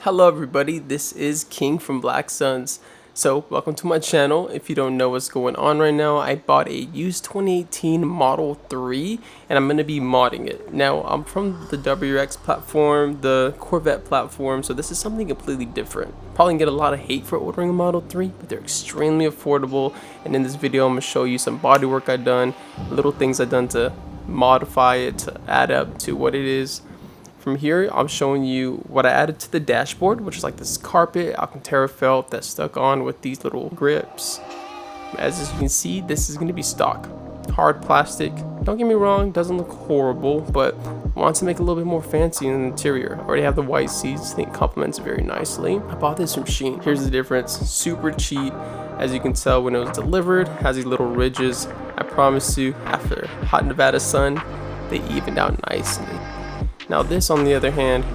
Hello everybody, this is King from Black Suns. So welcome to my channel. If you don't know what's going on right now, I bought a used 2018 Model 3 and I'm going to be modding it. Now I'm from the WRX platform, the Corvette platform, so this is something completely different. Probably gonna get a lot of hate for ordering a Model 3, but they're extremely affordable, and in this video I'm going to show you some body work I've done, little things I've done to modify it to add up to what it is. From here, I'm showing you what I added to the dashboard, which is like this carpet Alcantara felt that's stuck on with these little grips. As you can see, this is going to be stock. Hard plastic. Don't get me wrong, doesn't look horrible, but I want to make it a little bit more fancy in the interior. I already have the white seats, I think it complements it very nicely. I bought this from Shein. Here's the difference, super cheap. As you can tell when it was delivered, has these little ridges. I promise you, after hot Nevada sun, they evened out nicely. Now this, on the other hand,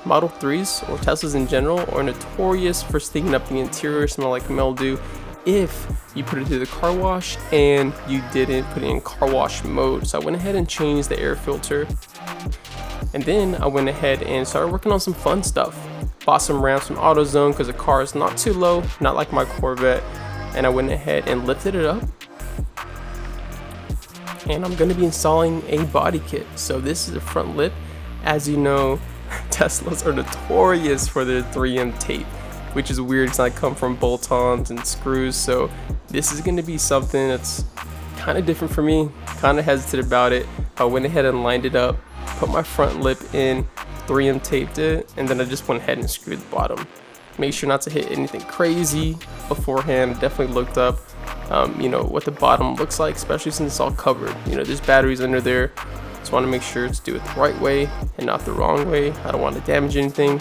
Model 3s or Teslas in general are notorious for stinking up the interior, smell like mildew if you put it through the car wash and you didn't put it in car wash mode. So I went ahead and changed the air filter, and then I went ahead and started working on some fun stuff. Bought some ramps from AutoZone because the car is not too low, not like my Corvette, and I went ahead and lifted it up. And I'm going to be installing a body kit. So this is the front lip. As you know, Teslas are notorious for their 3M tape, which is weird because I come from bolt-ons and screws, so this is going to be something that's kind of different for me, kind of hesitant about it. I went ahead and lined it up, put my front lip in, 3M taped it, and then I just went ahead and screwed the bottom. Make sure not to hit anything crazy beforehand. Definitely looked up what the bottom looks like, especially since it's all covered. There's batteries under there. Just want to make sure to do it the right way and not the wrong way. I don't want to damage anything,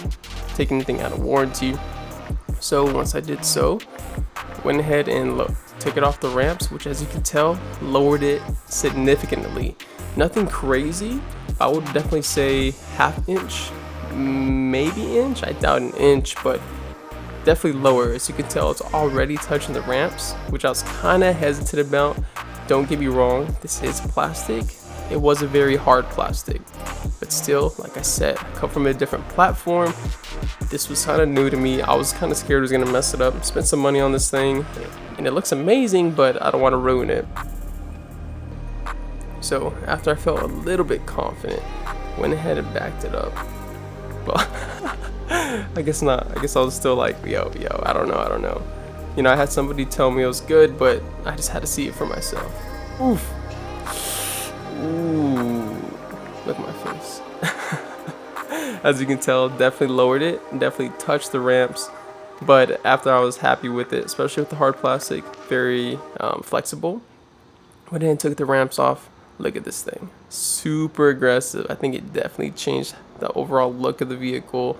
take anything out of warranty. So once I did so, went ahead and took it off the ramps, which, as you can tell, lowered it significantly. Nothing crazy. I would definitely say half inch, maybe inch. I doubt an inch, but definitely lower. As you can tell, it's already touching the ramps, which I was kind of hesitant about. Don't get me wrong, this is plastic. It was a very hard plastic, but still, like I said, I come from a different platform. This was kind of new to me. I was kind of scared I was gonna mess it up. Spent some money on this thing, and it looks amazing, but I don't want to ruin it. So after I felt a little bit confident, went ahead and backed it up. Well, I guess not. I guess I was still like, yo, I don't know. I had somebody tell me it was good, but I just had to see it for myself. Oof. Ooh, look at my face. As you can tell, definitely lowered it, definitely touched the ramps, but after I was happy with it, especially with the hard plastic, very flexible, went ahead and took the ramps off. Look at this thing, super aggressive. I think it definitely changed the overall look of the vehicle.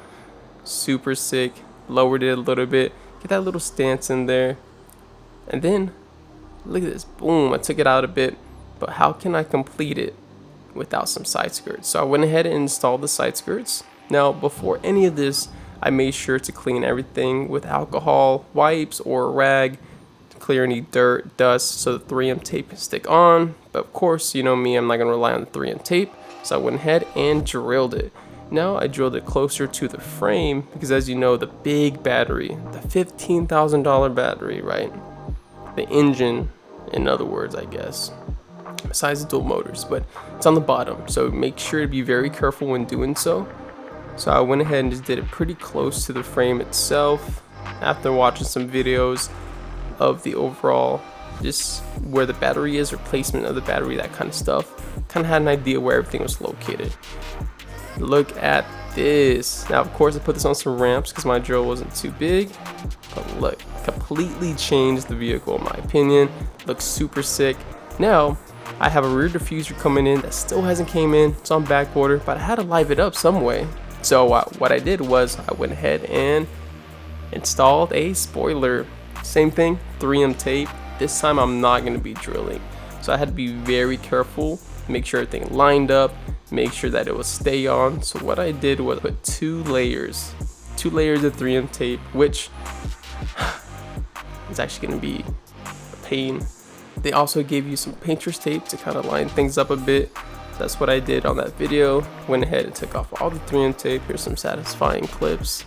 Super sick. Lowered it a little bit, get that little stance in there, and then look at this, boom, I took it out a bit. But how can I complete it without some side skirts? So I went ahead and installed the side skirts. Now, before any of this, I made sure to clean everything with alcohol wipes or a rag to clear any dirt, dust, so the 3M tape can stick on. But of course, you know me, I'm not going to rely on the 3M tape. So I went ahead and drilled it. Now I drilled it closer to the frame because, as you know, the big battery, the $15,000 battery, right? The engine, in other words, I guess. Besides the dual motors, but it's on the bottom, so make sure to be very careful when doing so. So I went ahead and just did it pretty close to the frame itself after watching some videos of the overall, just where the battery is, replacement of the battery, that kind of stuff. Kind of had an idea where everything was located. Look at this. Now, of course, I put this on some ramps because my drill wasn't too big, but look, completely changed the vehicle in my opinion. Looks super sick. Now I have a rear diffuser coming in that still hasn't came in. It's on back order, but I had to live it up some way. So what I did was I went ahead and installed a spoiler. Same thing, 3M tape. This time I'm not going to be drilling. So I had to be very careful, make sure everything lined up, make sure that it would stay on. So what I did was put two layers of 3M tape, which is actually going to be a pain. They also gave you some painter's tape to kind of line things up a bit. That's what I did on that video. Went ahead and took off all the 3M tape. Here's some satisfying clips.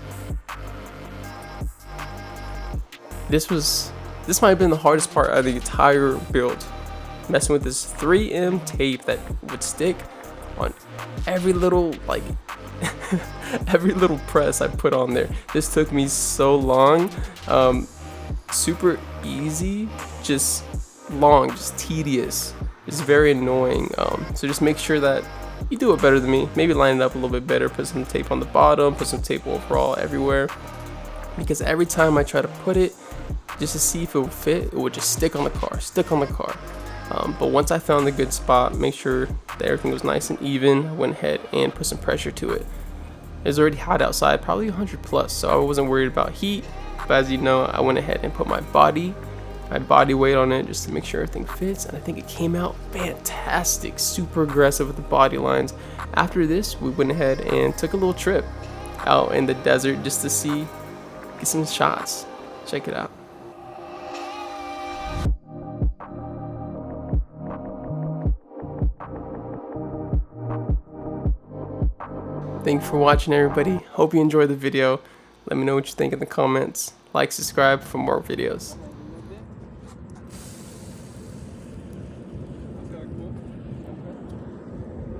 This might have been the hardest part of the entire build. Messing with this 3M tape that would stick on every little every little press I put on there. This took me so long. Super easy, just long, just tedious. It's very annoying. So just make sure that you do it better than me. Maybe line it up a little bit better. Put some tape on the bottom. Put some tape overall everywhere. Because every time I try to put it just to see if it would fit, it would just stick on the car. But once I found the good spot, make sure that everything was nice and even, I went ahead and put some pressure to it. It was already hot outside, probably 100 plus, so I wasn't worried about heat. But as you know, I went ahead and put my body weight on it just to make sure everything fits, and I think it came out fantastic, super aggressive with the body lines. After this, we went ahead and took a little trip out in the desert just to get some shots. Check it out. Thank you for watching, everybody. Hope you enjoyed the video. Let me know what you think in the comments. Like, subscribe for more videos.